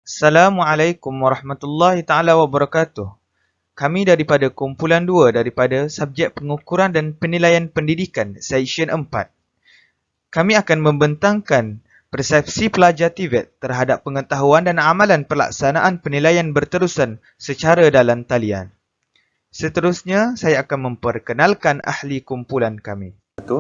Assalamualaikum warahmatullahi taala wabarakatuh. Kami daripada kumpulan 2 daripada subjek pengukuran dan penilaian pendidikan Seksyen 4. Kami akan membentangkan persepsi pelajar TVET terhadap pengetahuan dan amalan pelaksanaan penilaian berterusan secara dalam talian. Seterusnya, saya akan memperkenalkan ahli kumpulan kami.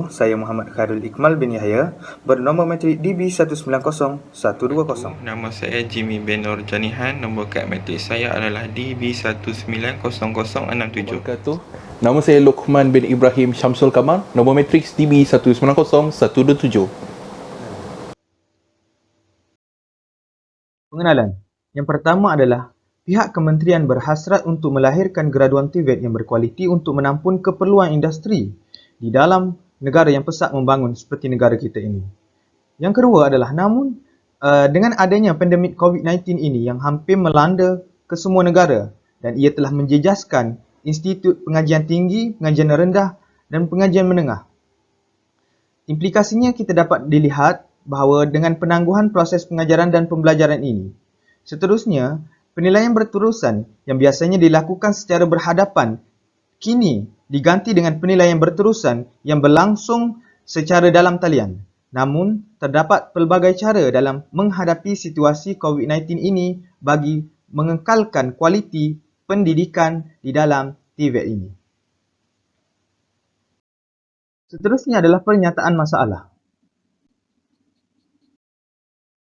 Saya Muhammad Khairul Ikmal bin Yahya, bernombor matrik DB190120. Nama saya Jimmy bin Nur Janihan. Nombor kad matrik saya adalah DB190067. Nama saya Luqman bin Ibrahim Syamsul Kamal. Nombor matriks DB190127. Pengenalan. Yang pertama adalah pihak kementerian berhasrat untuk melahirkan graduan TVET yang berkualiti untuk menampung keperluan industri di dalam negara yang pesat membangun seperti negara kita ini. Yang kedua adalah dengan adanya pandemik COVID-19 ini yang hampir melanda ke semua negara dan ia telah menjejaskan institut pengajian tinggi, pengajian rendah dan pengajian menengah. Implikasinya kita dapat dilihat bahawa dengan penangguhan proses pengajaran dan pembelajaran ini. Seterusnya, penilaian berterusan yang biasanya dilakukan secara berhadapan kini diganti dengan penilaian berterusan yang berlangsung secara dalam talian. Namun, terdapat pelbagai cara dalam menghadapi situasi COVID-19 ini bagi mengekalkan kualiti pendidikan di dalam TVET ini. Seterusnya adalah pernyataan masalah.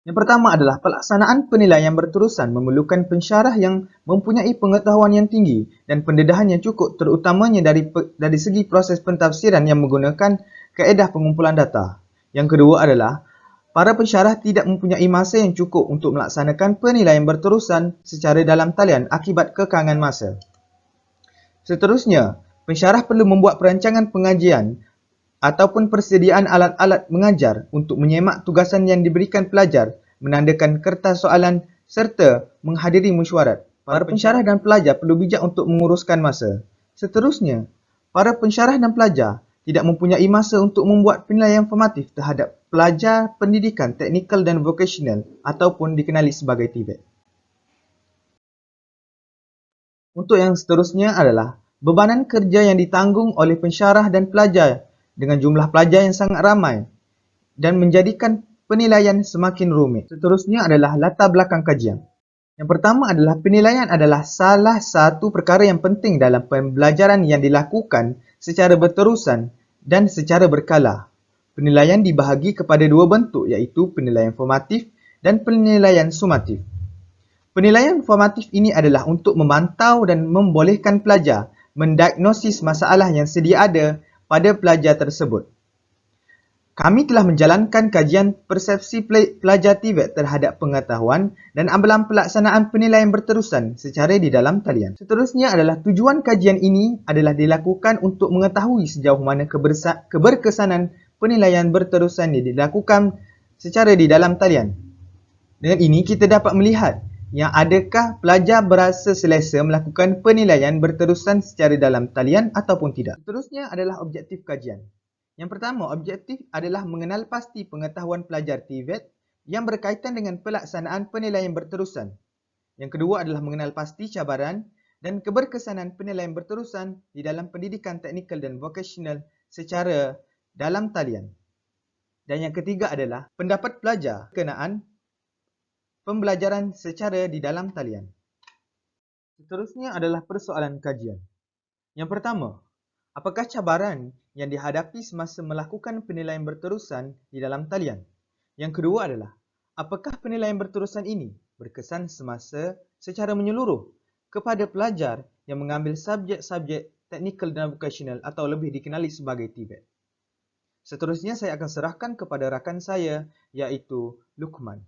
Yang pertama adalah pelaksanaan penilaian berterusan memerlukan pensyarah yang mempunyai pengetahuan yang tinggi dan pendedahan yang cukup, terutamanya dari segi proses pentafsiran yang menggunakan kaedah pengumpulan data. Yang kedua adalah para pensyarah tidak mempunyai masa yang cukup untuk melaksanakan penilaian berterusan secara dalam talian akibat kekangan masa. Seterusnya, pensyarah perlu membuat perancangan pengajian ataupun persediaan alat-alat mengajar untuk menyemak tugasan yang diberikan pelajar, menandakan kertas soalan serta menghadiri mesyuarat. Para pensyarah dan pelajar perlu bijak untuk menguruskan masa. Seterusnya, para pensyarah dan pelajar tidak mempunyai masa untuk membuat penilaian formatif terhadap pelajar pendidikan teknikal dan vocational ataupun dikenali sebagai TVET. Untuk yang seterusnya adalah bebanan kerja yang ditanggung oleh pensyarah dan pelajar dengan jumlah pelajar yang sangat ramai dan menjadikan penilaian semakin rumit. Seterusnya adalah latar belakang kajian. Yang pertama adalah penilaian adalah salah satu perkara yang penting dalam pembelajaran yang dilakukan secara berterusan dan secara berkala. Penilaian dibahagi kepada dua bentuk iaitu penilaian formatif dan penilaian sumatif. Penilaian formatif ini adalah untuk memantau dan membolehkan pelajar mendiagnosis masalah yang sedia ada pada pelajar tersebut. Kami telah menjalankan kajian persepsi pelajar TVET terhadap pengetahuan dan amalan pelaksanaan penilaian berterusan secara di dalam talian. Seterusnya adalah tujuan kajian ini adalah dilakukan untuk mengetahui sejauh mana keberkesanan penilaian berterusan yang dilakukan secara di dalam talian. Dengan ini kita dapat melihat yang adakah pelajar berasa selesa melakukan penilaian berterusan secara dalam talian ataupun tidak. Seterusnya adalah objektif kajian. Yang pertama, objektif adalah mengenal pasti pengetahuan pelajar TVET yang berkaitan dengan pelaksanaan penilaian berterusan. Yang kedua adalah mengenal pasti cabaran dan keberkesanan penilaian berterusan di dalam pendidikan teknikal dan vocational secara dalam talian. Dan yang ketiga adalah pendapat pelajar berkenaan pembelajaran secara di dalam talian. Seterusnya adalah persoalan kajian. Yang pertama, apakah cabaran yang dihadapi semasa melakukan penilaian berterusan di dalam talian? Yang kedua adalah, apakah penilaian berterusan ini berkesan semasa secara menyeluruh kepada pelajar yang mengambil subjek-subjek teknikal dan vocational atau lebih dikenali sebagai TVET? Seterusnya saya akan serahkan kepada rakan saya iaitu Luqman.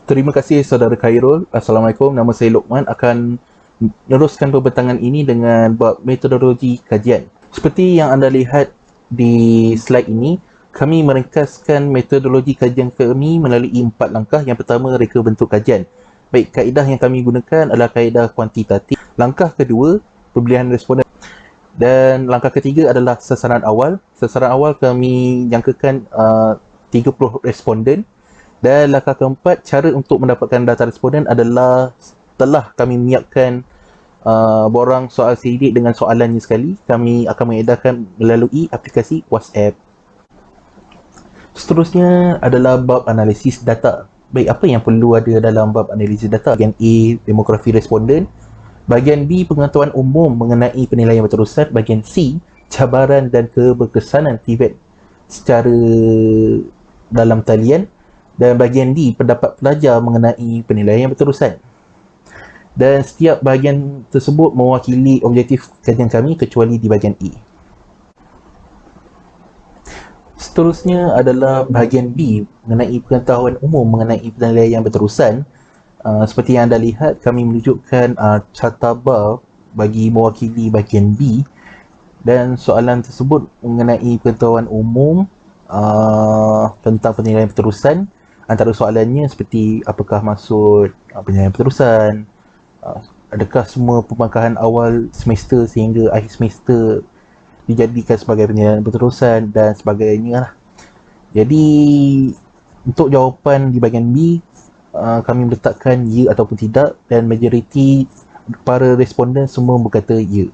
Terima kasih saudara Khairul. Assalamualaikum. Nama saya Luqman akan meneruskan pembentangan ini dengan bab metodologi kajian. Seperti yang anda lihat di slide ini, kami meringkaskan metodologi kajian kami melalui 4 langkah. Yang pertama, reka bentuk kajian. Baik, kaedah yang kami gunakan adalah kaedah kuantitatif. Langkah kedua, pemilihan responden. Dan langkah ketiga adalah sasaran awal. Sasaran awal kami jangkakan 30 responden. Dan langkah keempat, cara untuk mendapatkan data responden adalah telah kami menyiapkan borang soal sidik dengan soalannya sekali. Kami akan mengedarkan melalui aplikasi WhatsApp. Seterusnya adalah bab analisis data. Baik, apa yang perlu ada dalam bab analisis data? Bahagian A, demografi responden. Bahagian B, pengetahuan umum mengenai penilaian berterusan. Bahagian C, cabaran dan keberkesanan TVET secara dalam talian. Dan bahagian D, pendapat pelajar mengenai penilaian berterusan. Dan setiap bahagian tersebut mewakili objektif kajian kami kecuali di bahagian E. Seterusnya adalah bahagian B mengenai pengetahuan umum mengenai penilaian berterusan. Seperti yang anda lihat, kami menunjukkan carta bar bagi mewakili bahagian B, dan soalan tersebut mengenai pengetahuan umum tentang penilaian berterusan. Antara soalannya seperti apakah maksud penilaian berterusan, adakah semua pemangkahan awal semester sehingga akhir semester dijadikan sebagai penilaian berterusan dan sebagainya lah. Jadi untuk jawapan di bahagian B, kami meletakkan ya ataupun tidak, dan majoriti para responden semua berkata ya.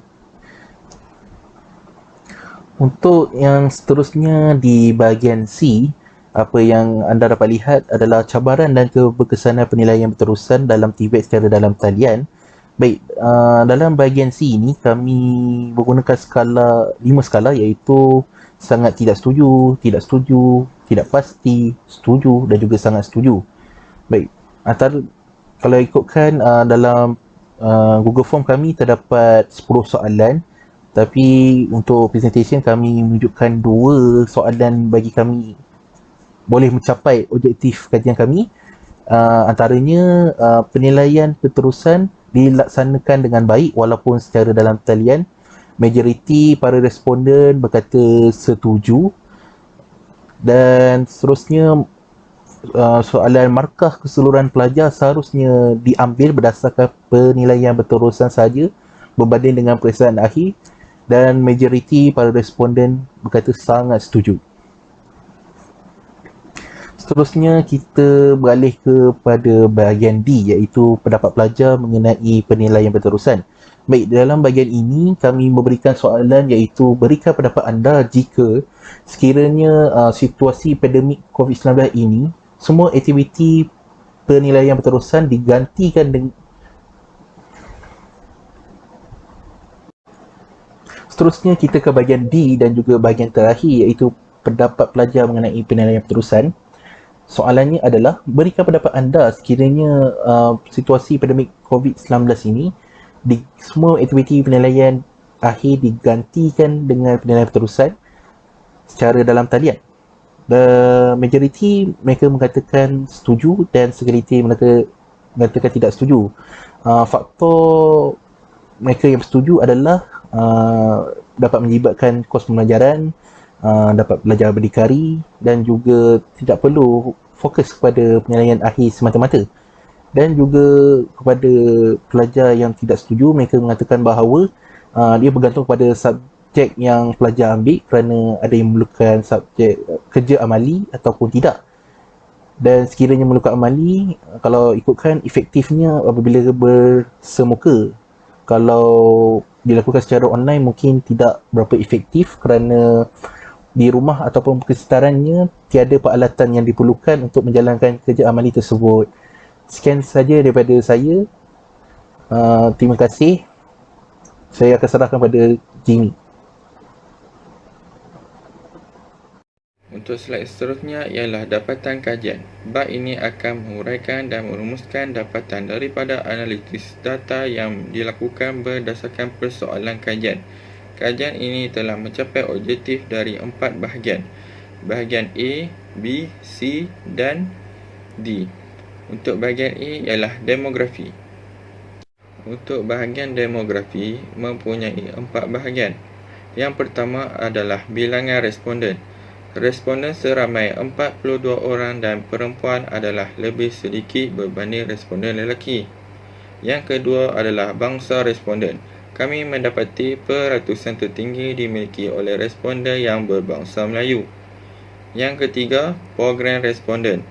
Untuk yang seterusnya di bahagian C, apa yang anda dapat lihat adalah cabaran dan keberkesanan penilaian berterusan dalam TVET secara dalam talian. Baik, dalam bahagian C ini kami menggunakan skala 5 skala, iaitu sangat tidak setuju, tidak pasti, setuju dan juga sangat setuju. Baik, antara kalau ikutkan dalam Google Form kami terdapat 10 soalan, tapi untuk presentation kami menunjukkan 2 soalan bagi kami boleh mencapai objektif kajian kami. Antaranya penilaian berterusan dilaksanakan dengan baik walaupun secara dalam talian. Majoriti para responden berkata setuju. Dan seterusnya, soalan markah keseluruhan pelajar seharusnya diambil berdasarkan penilaian berterusan saja berbanding dengan peperiksaan akhir, dan majoriti para responden berkata sangat setuju. Seterusnya kita beralih kepada bahagian D, iaitu pendapat pelajar mengenai penilaian berterusan. Baik, dalam bahagian ini kami memberikan soalan, iaitu berikan pendapat anda jika sekiranya situasi pandemik COVID-19 ini semua aktiviti penilaian berterusan digantikan dengan. Seterusnya kita ke bahagian D dan juga bahagian terakhir, iaitu pendapat pelajar mengenai penilaian berterusan. Soalannya adalah, berikan pendapat anda sekiranya situasi pandemik COVID-19 ini semua aktiviti penilaian akhir digantikan dengan penilaian berterusan secara dalam talian. The majority mereka mengatakan setuju dan segelintir mengatakan tidak setuju. Faktor mereka yang setuju adalah dapat melibatkan kos pembelajaran, dapat belajar berdikari, dan juga tidak perlu fokus kepada penilaian akhir semata-mata. Dan juga kepada pelajar yang tidak setuju, mereka mengatakan bahawa dia bergantung kepada subjek yang pelajar ambil, kerana ada yang memerlukan subjek kerja amali ataupun tidak. Dan sekiranya memerlukan amali, kalau ikutkan efektifnya apabila bersemuka. Kalau dilakukan secara online mungkin tidak berapa efektif, kerana di rumah ataupun persekitarannya tiada peralatan yang diperlukan untuk menjalankan kerja amali tersebut. Sekian saja daripada saya. Terima kasih. Saya akan serahkan pada Jimmy. Untuk slide seterusnya ialah dapatan kajian. Bab ini akan menguraikan dan merumuskan dapatan daripada analisis data yang dilakukan berdasarkan persoalan kajian. Kajian ini telah mencapai objektif dari 4 bahagian. Bahagian A, B, C dan D. Untuk bahagian A ialah demografi. Untuk bahagian demografi mempunyai 4 bahagian. Yang pertama adalah bilangan responden. Responden seramai 42 orang dan perempuan adalah lebih sedikit berbanding responden lelaki. Yang kedua adalah bangsa responden. Kami mendapati peratusan tertinggi dimiliki oleh responden yang berbangsa Melayu. Yang ketiga, program responden.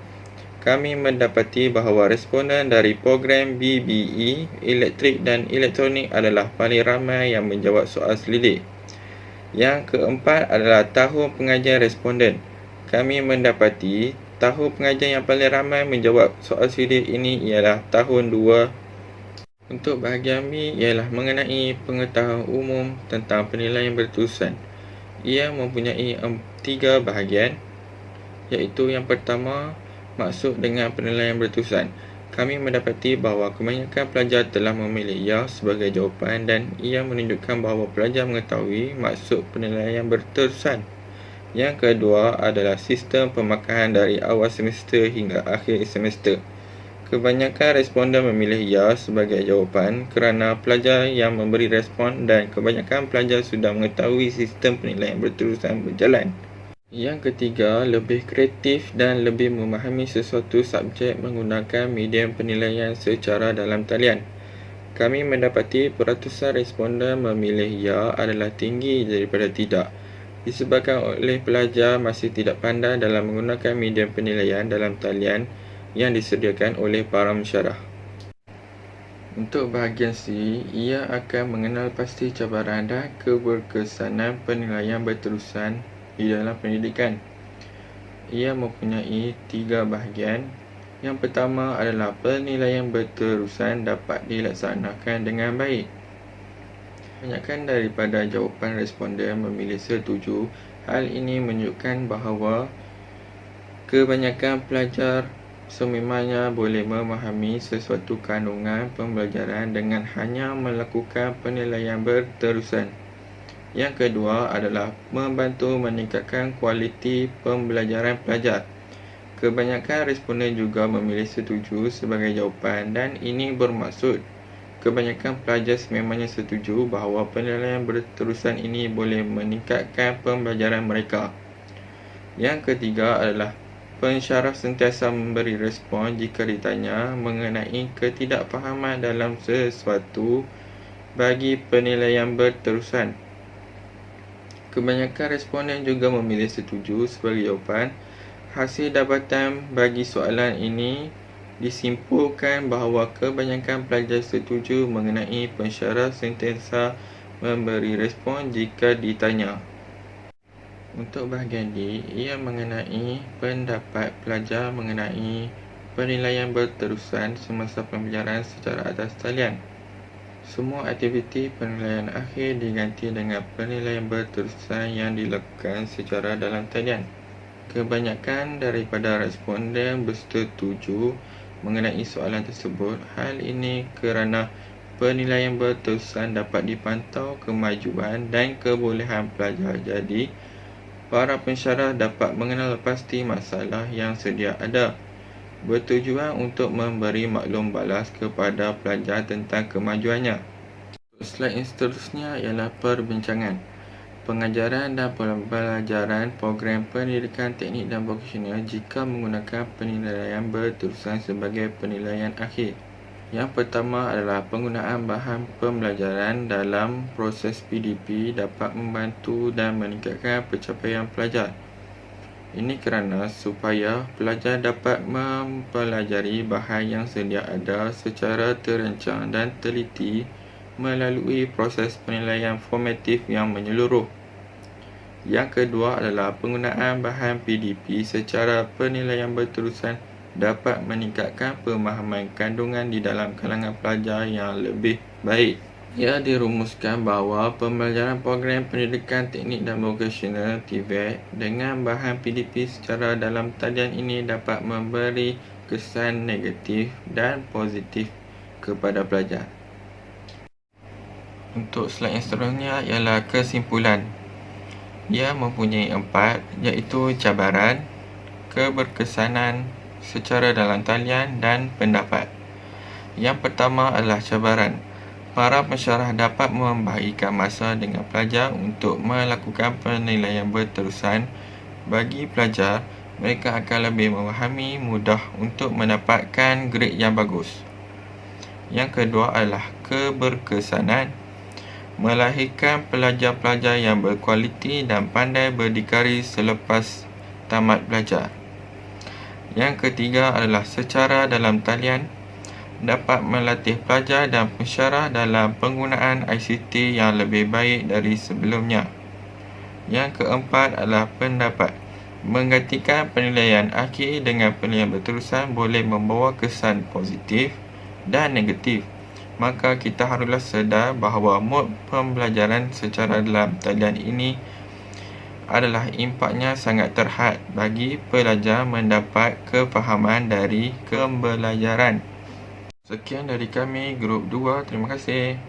kami mendapati bahawa responden dari program BBE, Elektrik dan Elektronik adalah paling ramai yang menjawab soal selidik. Yang keempat adalah tahun pengajian responden. Kami mendapati tahun pengajian yang paling ramai menjawab soal selidik ini ialah tahun 2. Untuk bahagian B ialah mengenai pengetahuan umum tentang penilaian berterusan. Ia mempunyai 3 bahagian, iaitu yang pertama, maksud dengan penilaian berterusan. Kami mendapati bahawa kebanyakan pelajar telah memilih ya sebagai jawapan dan ia menunjukkan bahawa pelajar mengetahui maksud penilaian berterusan. Yang kedua adalah sistem pemakaran dari awal semester hingga akhir semester. Kebanyakan responden memilih ya sebagai jawapan kerana pelajar yang memberi respon dan kebanyakan pelajar sudah mengetahui sistem penilaian berterusan berjalan. Yang ketiga, lebih kreatif dan lebih memahami sesuatu subjek menggunakan medium penilaian secara dalam talian. Kami mendapati peratusan responden memilih ya adalah tinggi daripada tidak, disebabkan oleh pelajar masih tidak pandai dalam menggunakan medium penilaian dalam talian yang disediakan oleh para mensyarah. Untuk bahagian C, ia akan mengenal pasti cabaran dan keberkesanan penilaian berterusan di dalam pendidikan. Ia mempunyai 3 bahagian. Yang pertama adalah penilaian berterusan dapat dilaksanakan dengan baik. Kebanyakan daripada jawapan responden memilih setuju. Hal ini menunjukkan bahawa kebanyakan pelajar sememangnya boleh memahami sesuatu kandungan pembelajaran dengan hanya melakukan penilaian berterusan. Yang kedua adalah membantu meningkatkan kualiti pembelajaran pelajar. Kebanyakan responden juga memilih setuju sebagai jawapan dan ini bermaksud kebanyakan pelajar sememangnya setuju bahawa penilaian berterusan ini boleh meningkatkan pembelajaran mereka. Yang ketiga adalah pensyarah sentiasa memberi respon jika ditanya mengenai ketidakfahaman dalam sesuatu bagi penilaian berterusan. Kebanyakan responden juga memilih setuju sebagai jawapan. Hasil dapatan bagi soalan ini disimpulkan bahawa kebanyakan pelajar setuju mengenai pensyarah sentiasa memberi respon jika ditanya. Untuk bahagian D, ia mengenai pendapat pelajar mengenai penilaian berterusan semasa pembelajaran secara atas talian. Semua aktiviti penilaian akhir diganti dengan penilaian berterusan yang dilakukan secara dalam talian. Kebanyakan daripada responden bersetuju mengenai soalan tersebut. Hal ini kerana penilaian berterusan dapat dipantau kemajuan dan kebolehan pelajar. Jadi, para pensyarah dapat mengenal pasti masalah yang sedia ada, bertujuan untuk memberi maklum balas kepada pelajar tentang kemajuannya. Slide seterusnya ialah perbincangan. Pengajaran dan pembelajaran program pendidikan teknik dan vokasional jika menggunakan penilaian berterusan sebagai penilaian akhir. Yang pertama adalah penggunaan bahan pembelajaran dalam proses PDP dapat membantu dan meningkatkan pencapaian pelajar. Ini kerana supaya pelajar dapat mempelajari bahan yang sedia ada secara terancang dan teliti melalui proses penilaian formatif yang menyeluruh. Yang kedua adalah penggunaan bahan PDP secara penilaian berterusan dapat meningkatkan pemahaman kandungan di dalam kalangan pelajar yang lebih baik. Ia dirumuskan bahawa pembelajaran program pendidikan teknik dan vokasional TVET dengan bahan PDP secara dalam talian ini dapat memberi kesan negatif dan positif kepada pelajar. Untuk slide yang seterusnya ialah kesimpulan. Ia mempunyai 4, iaitu cabaran, keberkesanan, secara dalam talian dan pendapat. Yang pertama adalah cabaran. Para pensyarah dapat membahagikan masa dengan pelajar untuk melakukan penilaian berterusan. Bagi pelajar, mereka akan lebih memahami mudah untuk mendapatkan grade yang bagus. Yang kedua adalah keberkesanan. Melahirkan pelajar-pelajar yang berkualiti dan pandai berdikari selepas tamat belajar. Yang ketiga adalah secara dalam talian dapat melatih pelajar dan pensyarah dalam penggunaan ICT yang lebih baik dari sebelumnya. Yang keempat adalah pendapat. Menggantikan penilaian akhir dengan penilaian berterusan boleh membawa kesan positif dan negatif. Maka kita haruslah sedar bahawa mod pembelajaran secara dalam talian ini adalah impaknya sangat terhad bagi pelajar mendapat kefahaman dari pembelajaran. Sekian dari kami, Grup 2. Terima kasih.